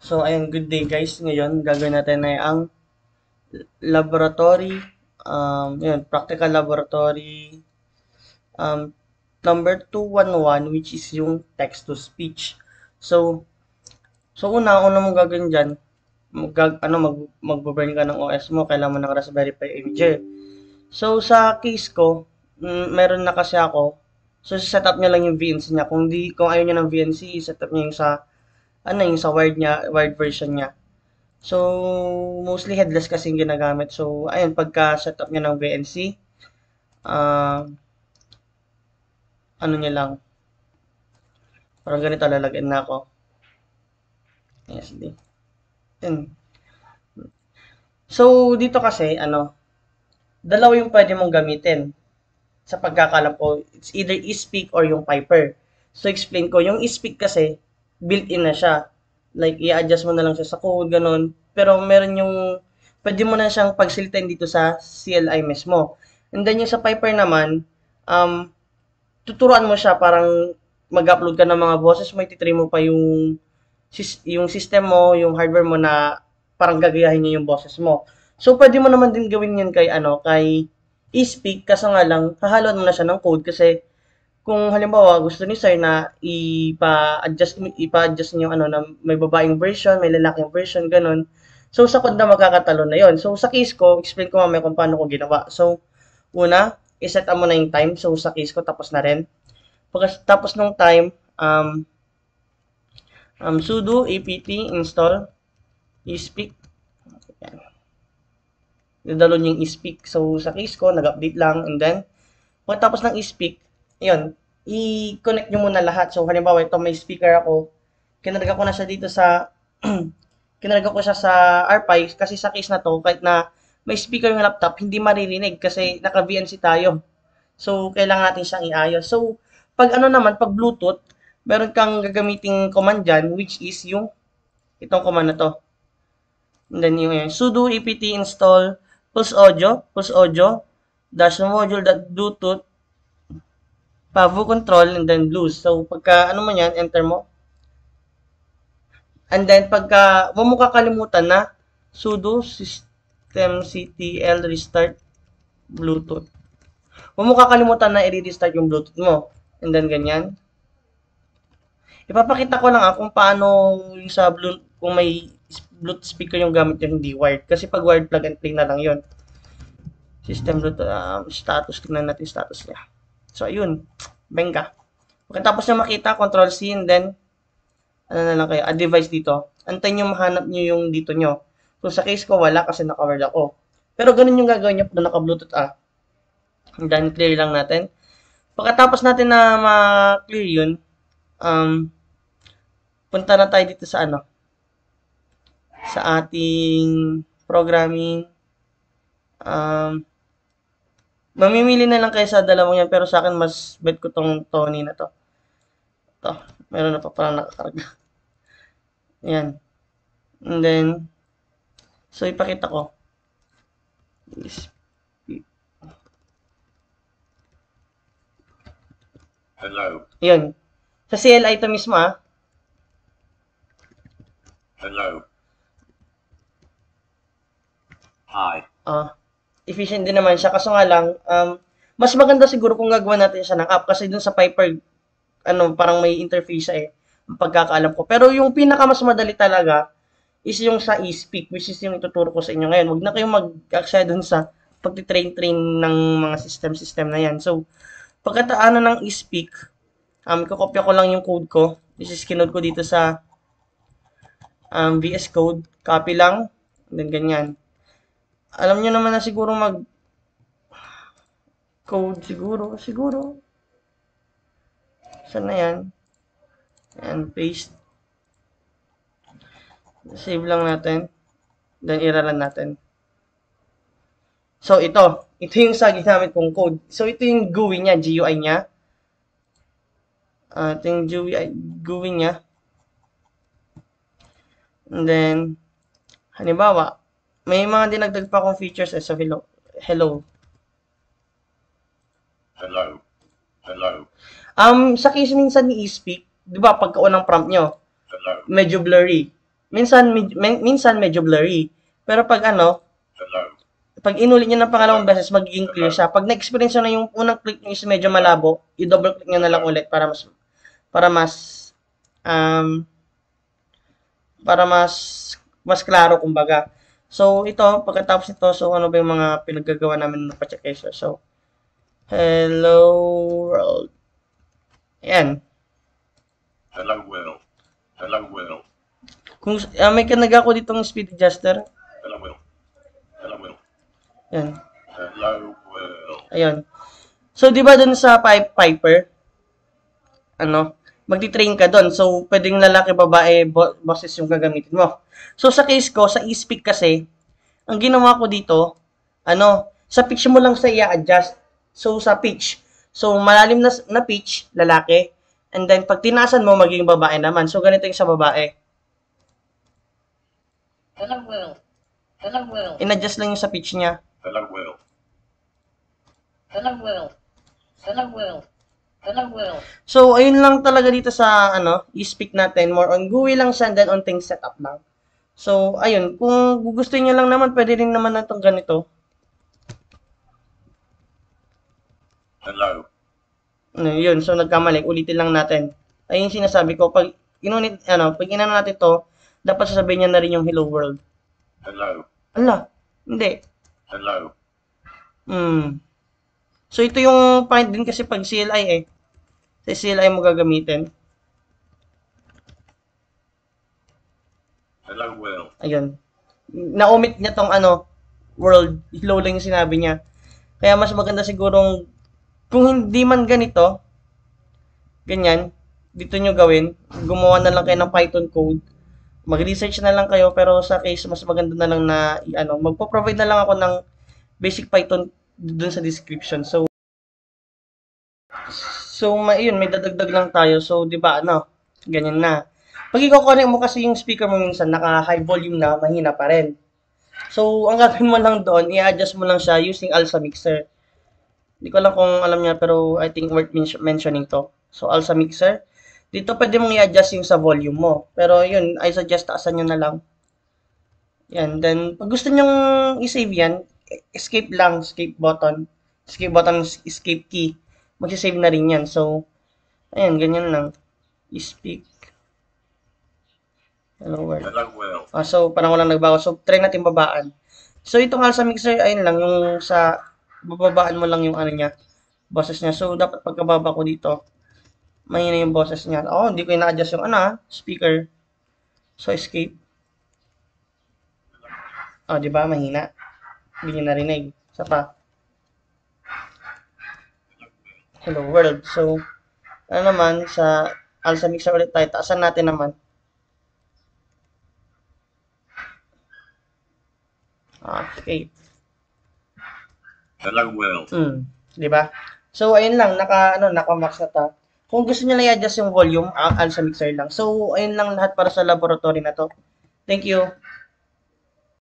So, ayun, good day guys. Ngayon, gagawin natin ay ang laboratory, yun, practical laboratory, um, number 211, which is yung text-to-speech. So, una mong gagawin dyan, magbo-burn ka ng OS mo, kailangan mo ng Raspberry Pi Imager. So, sa case ko, meron na kasi ako, so, set up niya lang yung VNC niya. Kung ayaw niya ng VNC, set up niya yung sa, yung sa wired version niya. So, mostly headless kasi yung ginagamit. So, ayun, pagka-setup niya ng VNC, uh, ano niya lang, parang ganito, lalagyan na ako. SD. Yun. So, dito kasi, dalawa yung pwede mong gamitin. Sa pagkakalam ko, it's either eSpeak or yung Piper. So, explain ko, yung eSpeak kasi, built-in na siya. Like, i-adjust mo na lang siya sa code, ganun. Pero meron yung, pwede mo na siyang pagsilitin dito sa CLI mismo. And then yung sa Piper naman, um, tuturuan mo siya, parang mag-upload ka ng mga boses mo, ititry mo pa yung system mo, yung hardware mo na parang gagayahin niya yung boses mo. So, pwede mo naman din gawin yun kay eSpeak, kaso nga lang, hahaluan mo na siya ng code kasi kung halimbawa gusto ni sir na ipa-adjust niyo na may babaeng version, may lalaking version, ganun. So, sa code na magkakatalo na yon. So, sa case ko, explain ko mamaya kung paano ko ginawa. So, una, iset mo na yung time. So, sa case ko, tapos na rin. Pagkatapos ng time, sudo apt install eSpeak. Yan. Dadalo niyo yung eSpeak. So, sa case ko, nag-update lang. And then, pagkatapos ng eSpeak, yun, i-connect nyo muna lahat. So, halimbawa, ito may speaker ako. Kinarga ko na siya dito sa, kinarga ko siya sa RPi kasi sa case na to, kahit na may speaker yung laptop, hindi maririnig kasi naka-VNC tayo. So, kailangan natin siyang iayos. So, pag Bluetooth, meron kang gagamiting command dyan, which is itong command na to. And then yung sudo apt install pulse audio, dash module.bluetooth, Pavo control, and then blues. So, pagka mo yan, enter mo. And then, huwag mo kakalimutan na sudo systemctl restart bluetooth. Huwag mo kakalimutan na i-restart yung bluetooth mo. And then, ganyan. Ipapakita ko lang kung paano yung sa bluetooth, kung may bluetooth speaker yung gamit yung hindi wired. Kasi pag wired, plug and play na lang yon. System bluetooth, status. Tingnan natin status niya. So, ayun. Benga. Pagkatapos nyo makita, Control C, and then, na lang kayo, add device dito. Antayin nyo mahanap nyo yung dito nyo. So, sa case ko, wala kasi naka-wired ako. Pero ganun yung gagawin nyo pag naka-bluetooth And then, clear lang natin. Pagkatapos natin na ma-clear yun, punta na tayo dito sa sa ating programming. Mamimili na lang kayo sa dalawang yan, pero sa akin, mas bet ko tong Tony na to. Ito, meron na pa parang nakakarga. Ayan. And then, so ipakita ko. Hello. Ayan. Sa CLI ito mismo Hello. Hi. Efficient din naman siya. Kaso nga lang, mas maganda siguro kung gagawa natin siya ng app kasi dun sa Piper, parang may interface siya ang pagkakaalam ko. Pero yung pinaka mas madali talaga is yung sa eSpeak, which is yung ituturo ko sa inyo ngayon. Huwag na kayong mag-aksaya dun sa pagtitrain-train ng mga system na yan. So, pagkataano ng eSpeak, ikokopya ko lang yung code ko. This is kinode ko dito sa VS Code. Copy lang. And then, ganyan. Alam nyo naman na siguro code siguro. Saan na yan? And paste. Save lang natin. Then, i-run natin. So, ito yung sa ginamit kong code. So, ito yung GUI niya, GUI niya. Ito yung GUI niya. And then, halimbawa, may mga dinagdag pa akong features sa hello. Hello. Sa case minsan ni eSpeak, di ba, pagkaunang prompt nyo, Hello. medyo blurry. minsan medyo blurry. Pero pag ano, Hello. pag inulit nyo ng pangalawang beses, magiging clear siya. Pag na-experience nyo na yung unang click nyo is medyo malabo, i-double click nyo na lang ulit para mas um, mas klaro kumbaga. So, ito, pagkatapos nito, so ano ba yung mga pinaggagawa namin ng Pachakesha? So, hello world. Ayan. Hello, Will. Hello, Will. Kung may kanag ako ditong speed adjuster. Hello, Will. Hello, Will. Ayan. Hello, Will. Ayun. So, di ba dun sa Piper, ano, magti-train ka doon. So, pwedeng lalaki, babae, boses yung gagamitin mo. So, sa case ko, sa e-speak kasi, ang ginawa ko dito, ano, sa pitch mo lang sa i-adjust. So, sa pitch. So, malalim na pitch, lalaki. And then, pag tinasan mo, magiging babae naman. So, ganito yung sa babae. Hello, Will. Hello, Will. In-adjust lang yung sa pitch niya. Hello, Will. Hello, Will. Hello, Will. Hello, Will. So, ayun lang talaga dito sa, ano, i-speak natin. More on GUI lang siya, then on things setup lang. So, ayun. Kung gusto niyo lang naman, pwede rin naman na itong ganito. Hello. Yun, so nagkamali. Ulitin lang natin. Ayun yung sinasabi ko. Pag inano natin to, dapat sasabihin niya na rin yung hello world. Hello. Ala, hindi. Hello. So, ito yung point din kasi pag CLI eh. Sa CLI mo gagamitin. Hello, Will. Ayun. Na-omit niya tong ano, world. Hello lang yung sinabi niya. Kaya mas maganda sigurong, kung hindi man ganito, ganyan, dito nyo gawin. Gumawa na lang kayo ng Python code. Mag-research na lang kayo, pero sa case, mas maganda na lang na, magpo-provide na lang ako ng basic Python dun sa description. So, yun, may dadagdag lang tayo. So, di ba, ganyan na. Pag i-connect mo kasi yung speaker mo minsan, naka-high volume na, mahina pa rin. So, ang gagawin mo lang doon, i-adjust mo lang siya using ALSA Mixer. Hindi ko lang kung alam niya, pero I think worth mentioning to. So, ALSA Mixer. Dito pwede mong i-adjust yung sa volume mo. Pero yun, I suggest taasan nyo na lang. Yan. Then, pag gusto nyong i-save yan, escape lang, escape button, escape key. Magsisave na rin yan. So, ayan, ganyan lang. I-speak. Hello world. Hello, Will. So, parang walang nagbago. So, try natin babaan. So, itong ALSA Mixer, ayun lang, yung sa, bababaan mo lang yung ano niya, boses niya. So, dapat pagkababa ko dito, mahina yung boses niya. Hindi ko ina-adjust yung speaker. So, escape. Di ba? Mahina. Hindi niyo narinig. Isa pa. Hello world. So, naman, sa ALSA Mixer ulit tayo. Taasan natin naman. Okay. Hello, Will. Di ba? So, ayun lang. Naka-max na ta. Kung gusto niyo lang i-adjust yung volume, ALSA Mixer lang. So, ayun lang lahat para sa laboratory na to. Thank you.